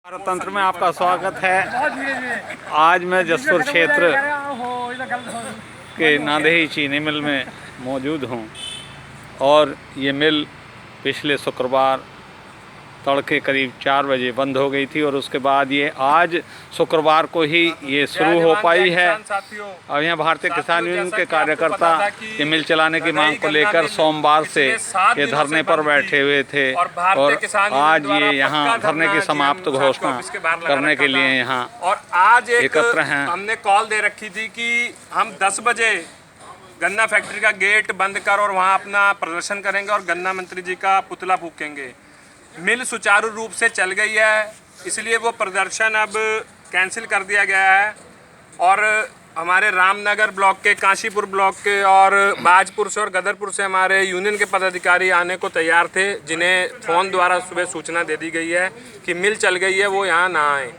भारत तंत्र में आपका स्वागत है। आज मैं जसपुर क्षेत्र के नादेही चीनी मिल में मौजूद हूँ और ये मिल पिछले शुक्रवार तड़के करीब 4 बजे बंद हो गई थी और उसके बाद ये आज शुक्रवार को ही ये शुरू हो पाई है। अब यहाँ भारतीय किसान यूनियन के कार्यकर्ता ये मिल चलाने की मांग को लेकर सोमवार से ये धरने पर बैठे हुए थे और आज ये यहाँ धरने की समाप्त घोषणा करने के लिए यहाँ और आज एकत्र हैं। हमने कॉल दे रखी थी कि हम 10 बजे गन्ना फैक्ट्री का गेट बंद कर और वहाँ अपना प्रदर्शन करेंगे और गन्ना मंत्री जी का पुतला फूकेंगे। मिल सुचारू रूप से चल गई है, इसलिए वो प्रदर्शन अब कैंसिल कर दिया गया है और हमारे रामनगर ब्लॉक के, काशीपुर ब्लॉक के और बाजपुर से और गदरपुर से हमारे यूनियन के पदाधिकारी आने को तैयार थे, जिन्हें फ़ोन द्वारा सुबह सूचना दे दी गई है कि मिल चल गई है, वो यहाँ ना आए।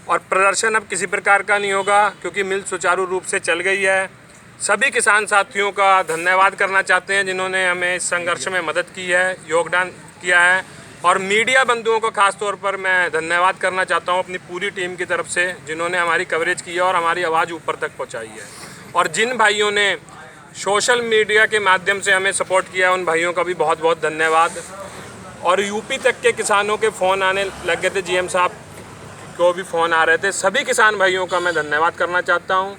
और प्रदर्शन अब किसी प्रकार का नहीं होगा क्योंकि मिल सुचारू रूप से चल गई है। सभी किसान साथियों का धन्यवाद करना चाहते हैं जिन्होंने हमें इस संघर्ष में मदद की है, योगदान किया है। और मीडिया बंधुओं को खास तौर पर मैं धन्यवाद करना चाहता हूं अपनी पूरी टीम की तरफ से, जिन्होंने हमारी कवरेज की है और हमारी आवाज़ ऊपर तक पहुंचाई है। और जिन भाइयों ने सोशल मीडिया के माध्यम से हमें सपोर्ट किया उन भाइयों का भी बहुत बहुत धन्यवाद। और यूपी तक के किसानों के फ़ोन आने लग गए थे, GM साहब को भी फ़ोन आ रहे थे। सभी किसान भाइयों का मैं धन्यवाद करना चाहता हूँ।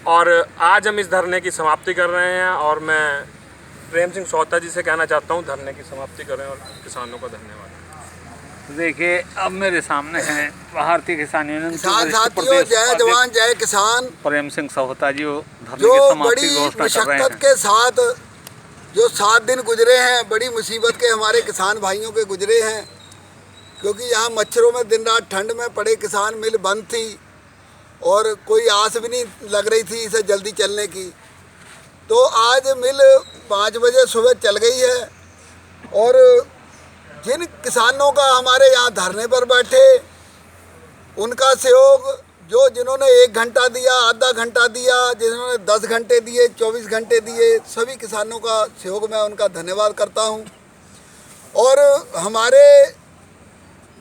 और आज हम इस धरने की समाप्ति कर रहे हैं और मैं प्रेम सिंह सोहता जी से कहना चाहता हूँ धरने की समाप्ति करें और किसानों का धन्यवाद। देखिए अब मेरे सामने हैं भारतीय किसान यूनियन साथियों, जय जवान जय किसान। प्रेम सिंह सोहता जी धरने जो की समाप्ति बड़ी घोषणा कर रहे मशक्कत हैं। के साथ जो 7 दिन गुजरे हैं, बड़ी मुसीबत के हमारे किसान भाइयों के गुजरे हैं, क्योंकि यहाँ मच्छरों में दिन रात ठंड में पड़े किसान, मिल बंद थी और कोई आस भी नहीं लग रही थी इसे जल्दी चलने की। तो आज मिल 5 बजे सुबह चल गई है और जिन किसानों का हमारे यहाँ धरने पर बैठे उनका सहयोग, जो जिन्होंने 1 घंटा दिया, आधा घंटा दिया, जिन्होंने 10 घंटे दिए, 24 घंटे दिए, सभी किसानों का सहयोग मैं उनका धन्यवाद करता हूँ। और हमारे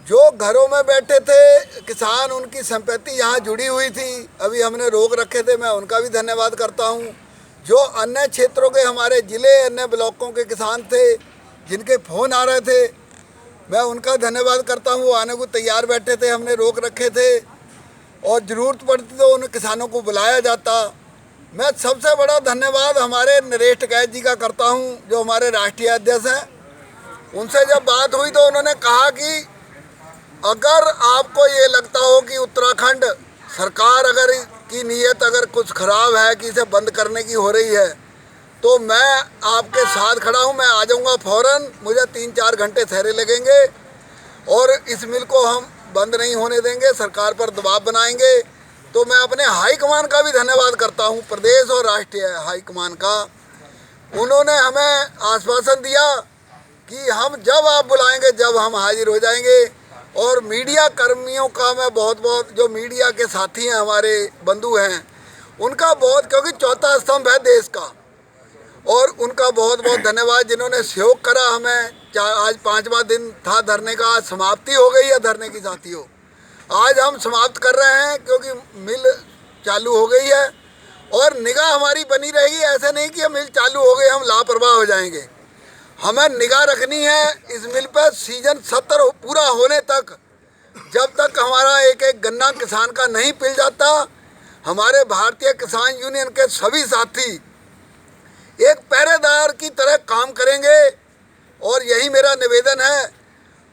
जो घरों में बैठे थे किसान, उनकी संपत्ति यहाँ जुड़ी हुई थी, अभी हमने रोक रखे थे, मैं उनका भी धन्यवाद करता हूँ। जो अन्य क्षेत्रों के हमारे ज़िले, अन्य ब्लॉकों के किसान थे जिनके फ़ोन आ रहे थे, मैं उनका धन्यवाद करता हूँ। वो आने को तैयार बैठे थे, हमने रोक रखे थे और ज़रूरत पड़ती तो उन किसानों को बुलाया जाता। मैं सबसे बड़ा धन्यवाद हमारे नरेश टिकैत जी का करता हूँ, जो हमारे राष्ट्रीय अध्यक्ष हैं। उनसे जब बात हुई तो उन्होंने कहा कि अगर आपको ये लगता हो कि उत्तराखंड सरकार अगर की नीयत अगर कुछ ख़राब है कि इसे बंद करने की हो रही है, तो मैं आपके साथ खड़ा हूँ, मैं आ जाऊँगा फ़ौरन। मुझे 3-4 घंटे ठहरे लगेंगे और इस मिल को हम बंद नहीं होने देंगे, सरकार पर दबाव बनाएंगे। तो मैं अपने हाईकमान का भी धन्यवाद करता हूँ, प्रदेश और राष्ट्रीय हाईकमान का। उन्होंने हमें आश्वासन दिया कि हम जब आप बुलाएंगे जब हम हाजिर हो जाएंगे। और मीडिया कर्मियों का मैं बहुत जो मीडिया के साथी हैं, हमारे बंधु हैं, उनका बहुत, क्योंकि चौथा स्तंभ है देश का, और उनका बहुत धन्यवाद जिन्होंने सहयोग करा हमें। आज 5वां दिन था धरने का, आज समाप्ति हो गई है धरने की साथियों। आज हम समाप्त कर रहे हैं क्योंकि मिल चालू हो गई है और निगाह हमारी बनी रहेगी। ऐसे नहीं कि मिल चालू हो गई हम लापरवाह हो जाएंगे, हमें निगाह रखनी है इस मिल पर सीजन 70 पूरा होने तक। जब तक हमारा एक गन्ना किसान का नहीं पिल जाता, हमारे भारतीय किसान यूनियन के सभी साथी एक पहरेदार की तरह काम करेंगे और यही मेरा निवेदन है।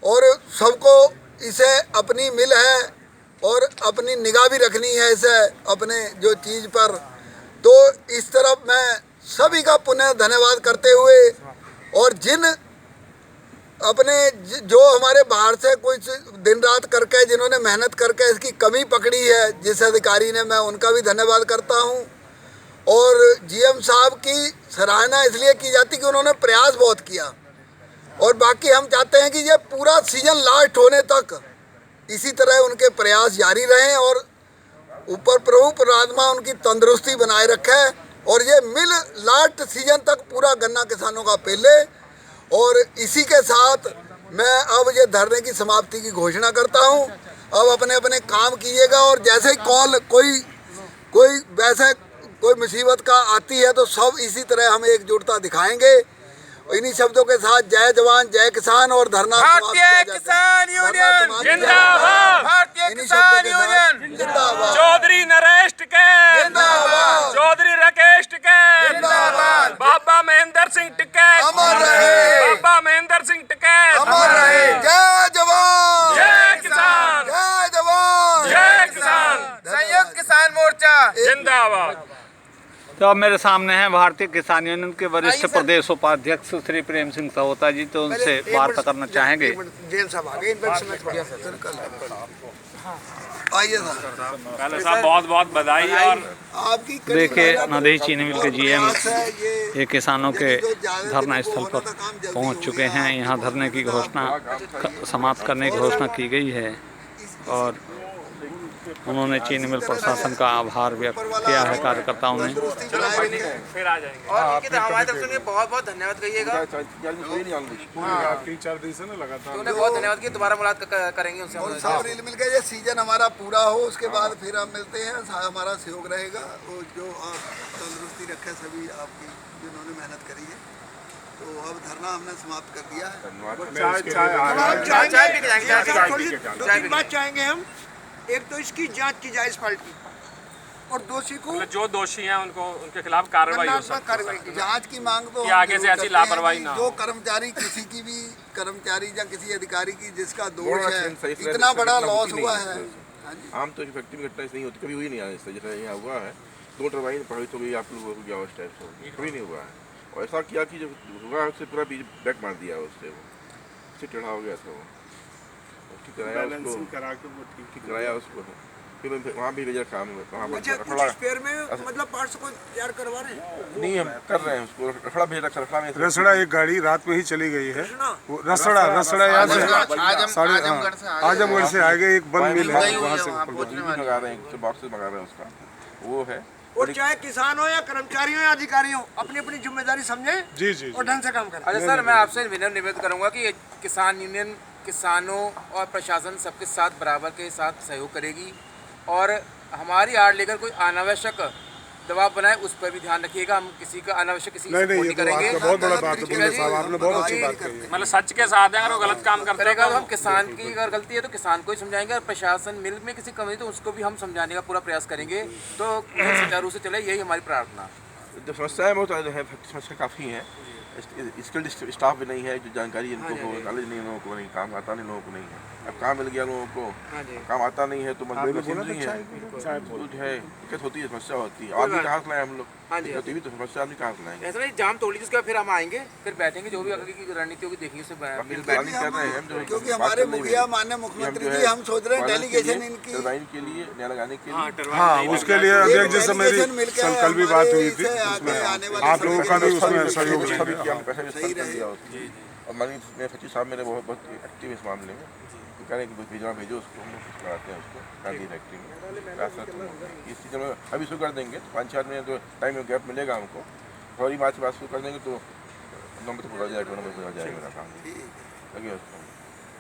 और सबको इसे अपनी मिल है और अपनी निगाह भी रखनी है इसे अपने जो चीज़ पर। तो इस तरफ मैं सभी का पुनः धन्यवाद करते हुए, और जिन अपने जो हमारे बाहर से कुछ दिन रात करके जिन्होंने मेहनत करके इसकी कमी पकड़ी है जिस अधिकारी ने, मैं उनका भी धन्यवाद करता हूं। और GM साहब की सराहना इसलिए की जाती कि उन्होंने प्रयास बहुत किया और बाकी हम चाहते हैं कि ये पूरा सीजन लास्ट होने तक इसी तरह उनके प्रयास जारी रहें और ऊपर प्रभु परमात्मा उनकी तंदुरुस्ती बनाए रखे और ये मिल लास्ट सीजन तक पूरा गन्ना किसानों का पेले। और इसी के साथ मैं अब ये धरने की समाप्ति की घोषणा करता हूँ। अब अपने अपने काम कीजिएगा, और जैसे ही कॉल कोई वैसे कोई मुसीबत का आती है तो सब इसी तरह हम एकजुटता दिखाएंगे। इन्हीं शब्दों के साथ जय जवान जय किसान और धरना भारतीय किसान यूनियन जिंदाबाद, भारतीय किसान यूनियन जिंदाबाद, चौधरी नरेश टिकैत जिंदाबाद, चौधरी राकेश टिकैत जिंदाबाद, बाबा महेंद्र सिंह टिकैत अमर रहे, बाबा महेंद्र सिंह टिकैत अमर रहे। जय जवान जय किसान, जय जवान जय किसान, संयुक्त किसान मोर्चा जिंदाबाद। तो अब मेरे सामने हैं भारतीय किसान यूनियन के वरिष्ठ प्रदेश उपाध्यक्ष श्री प्रेम सिंह सहोता जी, तो उनसे वार्ता करना चाहेंगे। जेल साहब आगे आइए सर। पहले साहब बहुत बहुत बधाई। और आपकी देखिए, नादेही चीनी मिल के जीएम ये ये किसानों के धरना स्थल पर पहुंच चुके हैं। यहाँ धरने की घोषणा समाप्त करने की घोषणा की गई है और उन्होंने चीनी मिल प्रशासन का आभार व्यक्त किया है कार्यकर्ताओं ने। फिर आ जाएंगे। और इनके तो हमारी तरफ से बहुत बहुत धन्यवाद कहिएगा। 3-4 दिन से ना लगातार उन्हें बहुत धन्यवाद कि दोबारा मुलाकात करेंगे उनसे। और सब रील मिल गया, ये सीजन हमारा पूरा हो उसके बाद फिर हम मिलते हैं। हमारा सहयोग रहेगा। वो जो आप तंदुरुस्ती रखे सभी आपकी जिन्होंने मेहनत करी है। तो अब धरना हमने समाप्त कर दिया है। चाय पी के जाएंगे। दो तीन बात चाहेंगे हम। एक तो इसकी जांच की जाए इस पार्टी और दोषी को जो दोषी हैं उनको उनके खिलाफ कार्रवाई हो दंडात्मक सकती कार्रवाई की जाए। जांच की मांग तो कि हम आगे से जरूर ऐसी करते हैं लापरवाही कि ना हो। जो कर्मचारी किसी की भी कर्मचारी या किसी अधिकारी की जिसका दोष है, इतना बड़ा लॉस हुआ है। आम तो फैक्ट्री में घटना नहीं होती, कभी हुई नहीं है। इससे जैसे यहाँ हुआ है 2 टरबाइन प्रभावित हो गई, आप लोगों को गया उस टाइप से कभी नहीं हुआ है। और ऐसा किया कि जब हुआ उससे पूरा बीज बैक मार दिया उससे, वो टेढ़ा हो गया था। वो ठीक कराया उसको, फिर वहाँ भी भेजा काम में। अच्छा, कुछ स्पेयर में मतलब पार्ट्स को तैयार करवा रहे हैं। नहीं, हम कर रहे हैं उसको। रखड़ा भेज रखा, रखड़ा में रसड़ा एक गाड़ी रात में ही चली गई है। वो रसड़ा यहाँ से आजमगढ़ से आगे एक बंद मिल है, वहाँ से मंगा रहे हैं, बॉक्सेस मंगा रहे हैं उसका, वो है। और चाहे किसान हो या कर्मचारी हो या अधिकारी हो, अपनी अपनी जिम्मेदारी समझे जी जी और ढंग से काम करें। अच्छा सर, मैं आपसे विनम्र निवेदन करूंगा कि किसान यूनियन किसानों और प्रशासन सबके साथ बराबर के साथ सहयोग करेगी और हमारी आड़ लेकर कोई अनावश्यक दबाव बनाए उस पर भी ध्यान रखिएगा। हम किसी का अनावश्यक किसी नहीं नहीं, नहीं ये तो करेंगे। आपका बहुत बड़ा बात है बोले साहब, आपने बहुत अच्छी बात कही है। मतलब सच के साथ है। अगर वो गलत काम करते करेगा हैं तो हम किसान की अगर गलती है तो किसान को ही समझाएंगे, और प्रशासन मिल में किसी कमी तो उसको भी हम समझाने का पूरा प्रयास करेंगे। तो सुचारू से चले, यही हमारी प्रार्थना। जो समस्याएं बहुत है, समस्या काफ़ी हैं। स्किल्ड स्टाफ भी नहीं है, जो जानकारी इनको हो, नॉलेज नहीं, लोगों को नहीं, काम आता नहीं, लोगों को नहीं है। अब काम मिल गया लोगों को, काम आता नहीं है तो मजबूरी नहीं है, जो है दिक्कत होती है, समस्या होती है। और भी कहाँ से लाएं हम लोग, भी तो समस्या आदमी कहाँ से लाएंगे। ऐसा नहीं, जाम तोड़ लीजिए उसका, फिर हम आएंगे, फिर बैठेंगे, जो भी आगे की रणनीति होगी देखेंगे उससे मिल प्लानिंग कर रहे हैं हम, क्योंकि हमारे मुखिया माननीय मुख्यमंत्री जी, हम सोच रहे हैं डेलीगेशन इनकी टरबाइन के लिए, नया लगाने के लिए। हाँ, उसके लिए अध्यक्ष जी से मेरी कल भी बात हुई थी, उसमें आप लोगों का भी उसमें सहयोग रहेगा। पैसा भी स्पेंड कर दिया उसको। और माननीय सचिव साहब मेरे बहुत एक्टिव इस मामले में, कह रहे हैं कि भेजना भेजो उसको, हम लोग कुछ कराते हैं उसको गांधी फैक्ट्री में। इस चीज़ में अभी शुरू कर देंगे, 5-4 महीने तो टाइम में गैप मिलेगा हमको। फरवरी मार्च के बाद शुरू कर देंगे तो नंबर तो पूरा हो जाएगा, नंबर पूरा हो जाएगा मेरा काम लगे उसको।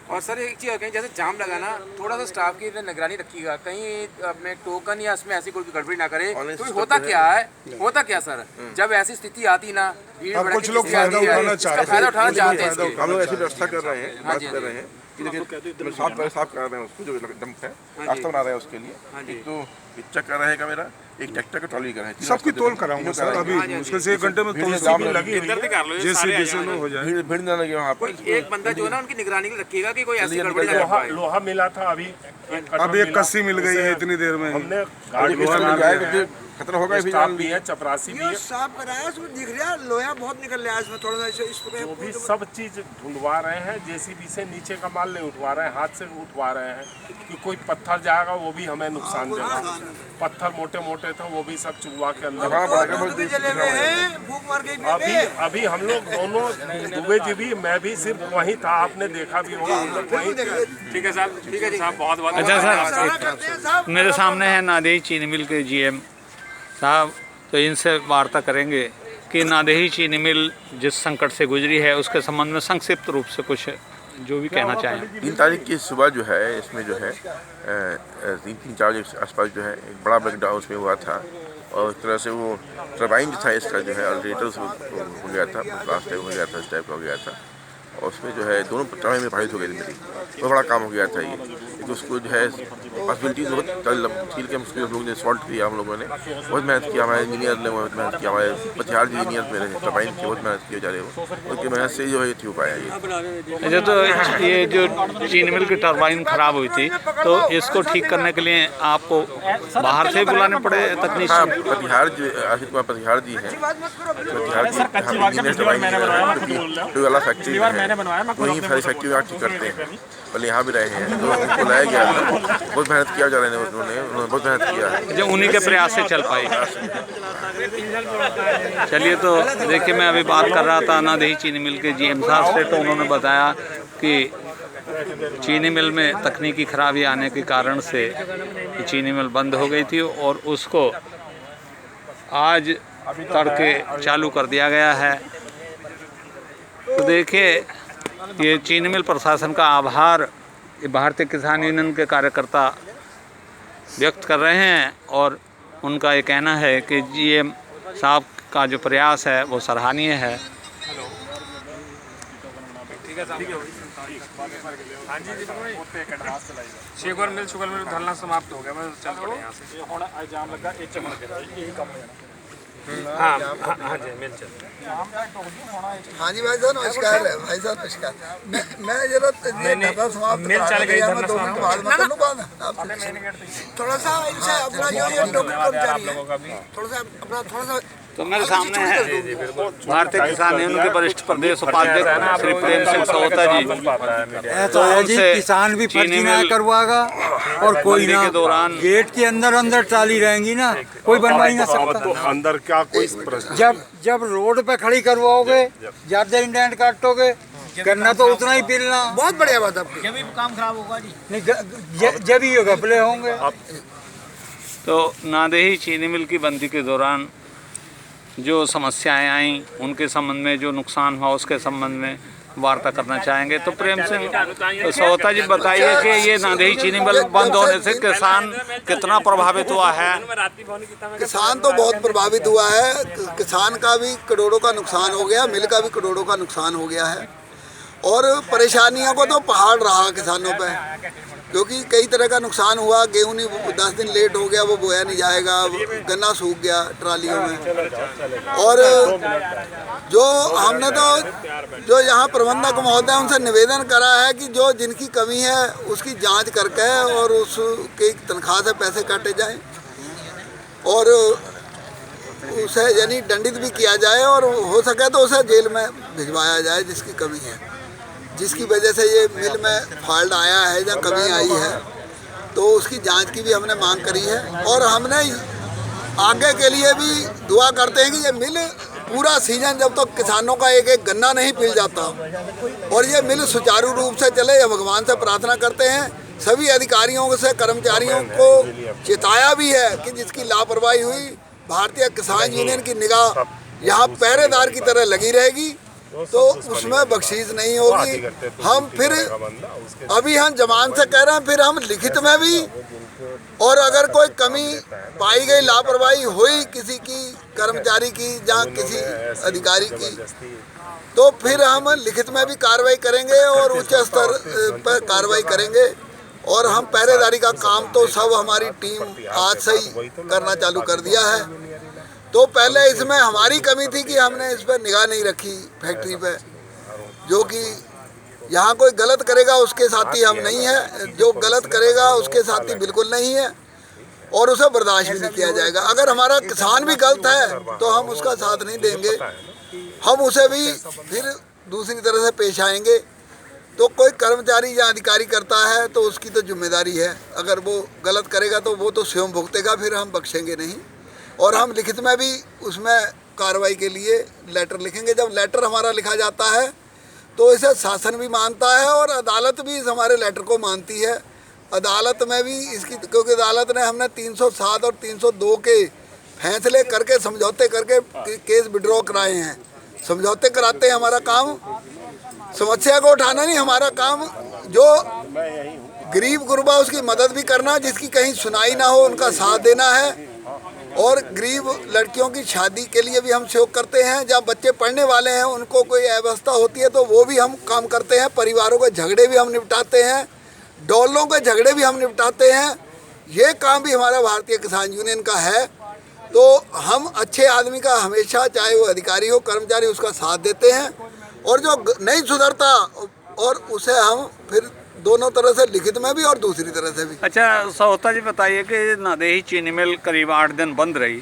और सर एक चीज़ और कहीं जैसे जाम लगाना, थोड़ा सा स्टाफ की निगरानी रखिएगा, कहीं अपने टोकन या इसमें ऐसी कोई गड़बड़ी ना करे। तो होता क्या है, होता क्या सर, जब ऐसी स्थिति आती ना, भीड़ भड़के कुछ लोग की स्थिति आती है, इसका फायदा उठाना चाहते हैं इसके। हम लोग ऐसी व्यवस्था कर रहे हैं, बात कर रहे हैं कि देखिए साफ कर रहे हैं उसको, जो डंप है रास्ता बना रहे हैं उसके लिए। एक तो चक्कर रहेगा मेरा, एक ट्रैक्टर का ट्रॉली का है, सबकी तोल कराऊंगा सर अभी, उसमें से 1 घंटे में तोल लगी जैसे हो जाए, भीड़ ना लगे वहाँ पर। एक बंदा जो है ना उनकी निगरानी रखिएगा कि कोई ऐसी गड़बड़ी ना हो। लोहा मिला था अभी, अब एक कस्सी मिल गई है इतनी देर में। हमने खतरा होगा, स्टाफ भी है, चपरासी भी है, साफ कराया, उसमें दिख रहा है लोहा बहुत निकल रहा है इसमें, थोड़ा सा इस वो भी सब चीज ढूंढवा रहे हैं। जेसीबी से नीचे का माल नहीं उठवा रहे हैं, हाथ से उठवा रहे हैं कि कोई पत्थर जाएगा वो भी हमें नुकसान देगा। पत्थर मोटे मोटे थे वो भी सब चुगवा के अंदर। जले हुए हैं, भूख मर गई। अभी हम लोग दोनों, दुबे जी भी, मैं भी सिर्फ वहीं था, आपने देखा भी होगा, हम लोग वहीं। ठीक है साहब, ठीक है साहब, बहुत बहुत अच्छा सर, मेरे सामने है नादेही चीनी मिल के जीएम साहब, तो इनसे वार्ता करेंगे कि नादेही चीनी मिल जिस संकट से गुजरी है उसके संबंध में संक्षिप्त रूप से कुछ जो भी कहना चाहें। 3 तारीख की सुबह जो है इसमें जो है 3-4 के आसपास जो है एक बड़ा ब्रेकडाउन उसमें हुआ था और एक तरह से वो टरबाइन जो था इसका जो है अल्टरनेटर हो गया था, ब्लास्ट हो गया था, इस टाइप का हो गया था और उसमें जो है दोनों टरबाइन में प्रभावित हो गई थी मेरी। बहुत बड़ा काम हो गया था ये, क्योंकि उसको जो है पॉसिबिलिटीज बहुत छील के उसको हम लोगों ने सॉल्व किया, हम लोगों ने बहुत मेहनत किया, हमारे इंजीनियर ने बहुत मेहनत किया, हमारे प्रतिहार इंजीनियर मेरे टरबाइन की बहुत मेहनत की जा रही है, उनकी मेहनत से जो है ये हो पाया ये। अच्छा, तो ये जो चीनी मिल की टरबाइन खराब हुई थी तो इसको ठीक करने के लिए आपको बाहर से बुलाने पड़े हाँ, तकनीशियन? प्रतिहार जो आशिक कुमार प्रतिहार जी हैं, प्रतिहार जी इंजीनियर टरबाइन वाला फैक्ट्री है, वहीं सारी फैक्ट्री में ठीक करते हैं, पहले यहाँ भी रहे हैं, तो उनको लाया गया था, बहुत मेहनत किया जा रहे हैं उन्होंने बहुत मेहनत किया है, जो उन्हीं के प्रयास से चल पाई। चलिए, तो देखिए, मैं अभी बात कर रहा था नादेही चीनी मिल के जीएम साहब से, तो उन्होंने बताया कि चीनी मिल में तकनीकी खराबी आने के कारण से चीनी मिल बंद हो गई थी और उसको आज तड़के चालू कर दिया गया है। तो देखिए, ये चीनी मिल प्रशासन का आभार ये भारतीय किसान यूनियन के कार्यकर्ता व्यक्त कर रहे हैं और उनका ये कहना है कि जीएम साहब का जो प्रयास है वो सराहनीय है। शुगर मिल धरना समाप्त हो गया, मैं चल पड़े यहाँ से। हाँ जी, मिल चल। हाँ जी भाई साहब नमस्कार। भाई साहब नमस्कार। मैं जरा धरना समाप्त मिल चल गई, मैं 2 मिनट बाद मैं कर लूँ बात। थोड़ा सा इनसे अपना जो ये कर्मचारी है थोड़ा सा अपना थोड़ा सा तो मेरे सामने है भारतीय किसान यूनियन के वरिष्ठ प्रदेश उपाध्यक्ष श्री प्रेम सिंह सोहता जी। ऐसा है जी, किसान भी फर्जी ना करवाएगा और कोई ना, के दौरान गेट के अंदर चाली रहेंगी ना, कोई बनवा ही ना सकता। तो अंदर क्या कोई जब रोड पे खड़ी करवाओगे, ज्यादा इंडेंट काटोगे, करना तो उतना ही पिलना। बहुत बढ़िया बात आपकी। जब भी काम खराब होगा जी, नहीं जब ही घपले होंगे। तो नादेही चीनी मिल की बंदी के दौरान जो समस्याएं आईं उनके संबंध में, जो नुकसान हुआ उसके संबंध में वार्ता करना चाहेंगे। तो प्रेम सिंह सोहता जी बताइए कि ये नादेही चीनी मिल बंद होने से किसान कितना प्रभावित हुआ है? किसान तो बहुत प्रभावित हुआ है, किसान का भी करोड़ों का नुकसान हो गया, मिल का भी करोड़ों का नुकसान हो गया है और परेशानियों को तो पहाड़ रहा किसानों पे, क्योंकि कई तरह का नुकसान हुआ। गेहूँ नहीं 10 दिन लेट हो गया, वो बोया नहीं जाएगा, गन्ना सूख गया ट्रालियों में। और जो हमने तो जो यहाँ प्रबंधक महोदय उनसे निवेदन करा है कि जो जिनकी कमी है उसकी जांच करके और उसकी तनख्वाह से पैसे काटे जाएं और उसे यानी दंडित भी किया जाए और हो सके तो उसे जेल में भिजवाया जाए जिसकी कमी है, जिसकी वजह से ये मिल में फॉल्ट आया है या कमी आई है, तो उसकी जांच की भी हमने मांग करी है। और हमने आगे के लिए भी दुआ करते हैं कि ये मिल पूरा सीजन जब तक किसानों का एक एक गन्ना नहीं पिल जाता और ये मिल सुचारू रूप से चले, या भगवान से प्रार्थना करते हैं। सभी अधिकारियों से, कर्मचारियों को चेताया भी है कि जिसकी लापरवाही हुई, भारतीय किसान यूनियन की निगाह यहाँ पहरेदार की तरह लगी रहेगी, तो उसमें बख्शीश नहीं होगी। हम फिर अभी हम जमान से कह रहे हैं, फिर हम लिखित में भी, और अगर कोई कमी पाई गई, लापरवाही हुई किसी की, कर्मचारी की या किसी अधिकारी की, तो फिर हम लिखित में भी कार्रवाई करेंगे और उच्च स्तर पर कार्रवाई करेंगे। और हम पहरेदारी का काम तो सब हमारी टीम आज से ही करना चालू कर दिया है। तो पहले इसमें हमारी कमी थी कि हमने इस पर निगाह नहीं रखी फैक्ट्री पे, जो कि यहाँ कोई गलत करेगा उसके साथी हम नहीं है, जो गलत करेगा उसके साथी बिल्कुल नहीं है और उसे बर्दाश्त भी नहीं किया जाएगा। अगर हमारा किसान भी गलत है तो हम उसका साथ नहीं देंगे, हम उसे भी फिर दूसरी तरह से पेश आएंगे। तो कोई कर्मचारी या अधिकारी करता है तो उसकी तो जिम्मेदारी है, अगर वो गलत करेगा तो वो तो स्वयं भुगतेगा, फिर हम बख्शेंगे नहीं। और हम लिखित में भी उसमें कार्रवाई के लिए लेटर लिखेंगे। जब लेटर हमारा लिखा जाता है तो इसे शासन भी मानता है और अदालत भी इस हमारे लेटर को मानती है। अदालत में भी इसकी, क्योंकि अदालत ने हमने 307 और 302 के फैसले करके, समझौते करके केस विड्रॉ कराए हैं। समझौते कराते हैं हमारा काम, समस्या को उठाना नहीं हमारा काम, जो गरीब गुरबा उसकी मदद भी करना, जिसकी कहीं सुनाई ना हो उनका साथ देना है। और गरीब लड़कियों की शादी के लिए भी हम सहयोग करते हैं। जब बच्चे पढ़ने वाले हैं उनको कोई अव्यवस्था होती है तो वो भी हम काम करते हैं। परिवारों के झगड़े भी हम निपटाते हैं, डॉलों के झगड़े भी हम निपटाते हैं। ये काम भी हमारा भारतीय किसान यूनियन का है। तो हम अच्छे आदमी का हमेशा, चाहे वो अधिकारी हो कर्मचारी, उसका साथ देते हैं। और जो नहीं सुधरता और उसे हम फिर दोनों तरह से, लिखित में भी और दूसरी तरह से भी। अच्छा सहोता जी, बताइए कि नादेही चीनी मिल करीब 8 दिन बंद रही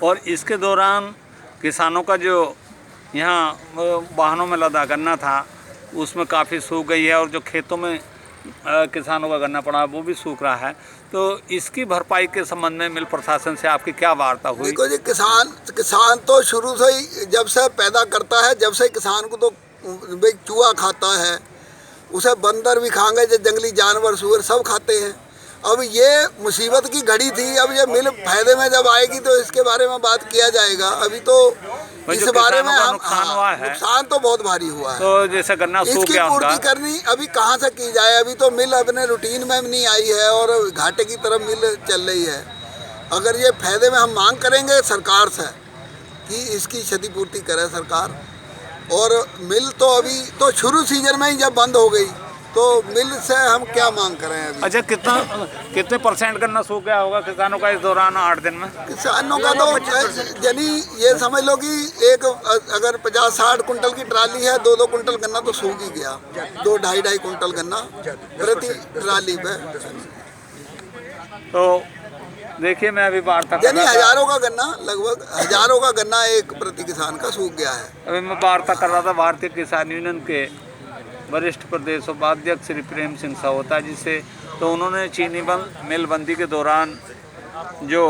और इसके दौरान किसानों का जो यहाँ वाहनों में लदा गन्ना था उसमें काफ़ी सूख गई है और जो खेतों में किसानों का गन्ना पड़ा वो भी सूख रहा है। तो इसकी भरपाई के संबंध में मिल प्रशासन से आपकी क्या वार्ता हुई? देखो जी, किसान तो शुरू से ही जब से पैदा करता है, जब से किसान को तो चूहा खाता है, उसे बंदर भी खाएंगे, जो जंगली जानवर सूअर सब खाते हैं। अब ये मुसीबत की घड़ी थी, अब ये मिल फायदे में जब आएगी तो इसके बारे में बात किया जाएगा। अभी तो इस बारे में नुकसान तो बहुत भारी हुआ है। तो जैसे गन्ना सूख इसकी गया पूर्ति करनी अभी कहाँ से की जाए? अभी तो मिल अपने रूटीन में नहीं आई है और घाटे की तरफ मिल चल रही है। अगर ये फायदे में हम मांग करेंगे सरकार से कि इसकी क्षतिपूर्ति करे सरकार। और मिल तो अभी तो शुरू सीजन में ही जब बंद हो गई तो मिल से हम क्या मांग करें अभी? अच्छा, कितने % गन्ना सूख गया होगा किसानों का इस दौरान 8 दिन में? किसानों का तो यानी ये समझ लो कि एक अगर 50-60 कुंटल की ट्राली है, 2-2 कुंटल गन्ना तो सूख ही गया। 2-2.5 कुंटल गन्ना प्रति ट्राली पे। तो देखिए, मैं अभी वार्ता यानी हजारों का गन्ना, लगभग हजारों का गन्ना एक प्रति किसान का सूख गया है। अभी मैं वार्ता कर रहा था भारतीय किसान यूनियन के वरिष्ठ प्रदेश उपाध्यक्ष श्री प्रेम सिंह सहोता जी से। तो उन्होंने चीनी मिल बंदी के दौरान जो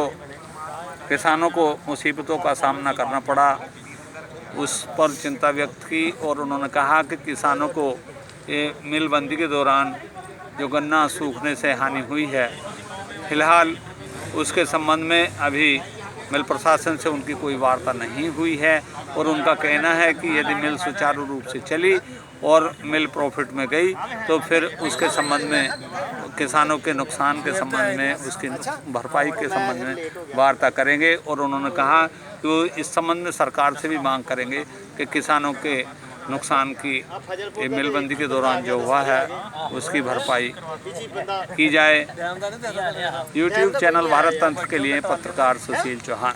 किसानों को मुसीबतों का सामना करना पड़ा उस पर चिंता व्यक्त की और उन्होंने कहा कि किसानों को ये मिल बंदी के दौरान जो गन्ना सूखने से हानि हुई है, फिलहाल उसके संबंध में अभी मिल प्रशासन से उनकी कोई वार्ता नहीं हुई है। और उनका कहना है कि यदि मिल सुचारू रूप से चली और मिल प्रॉफिट में गई तो फिर उसके संबंध में किसानों के नुकसान के संबंध में, उसकी भरपाई के संबंध में वार्ता करेंगे। और उन्होंने कहा कि वो इस संबंध में सरकार से भी मांग करेंगे कि किसानों के नुकसान की मिलबंदी के दौरान जो हुआ है उसकी भरपाई की जाए। YouTube चैनल भारत तंत्र के लिए पत्रकार सुशील चौहान।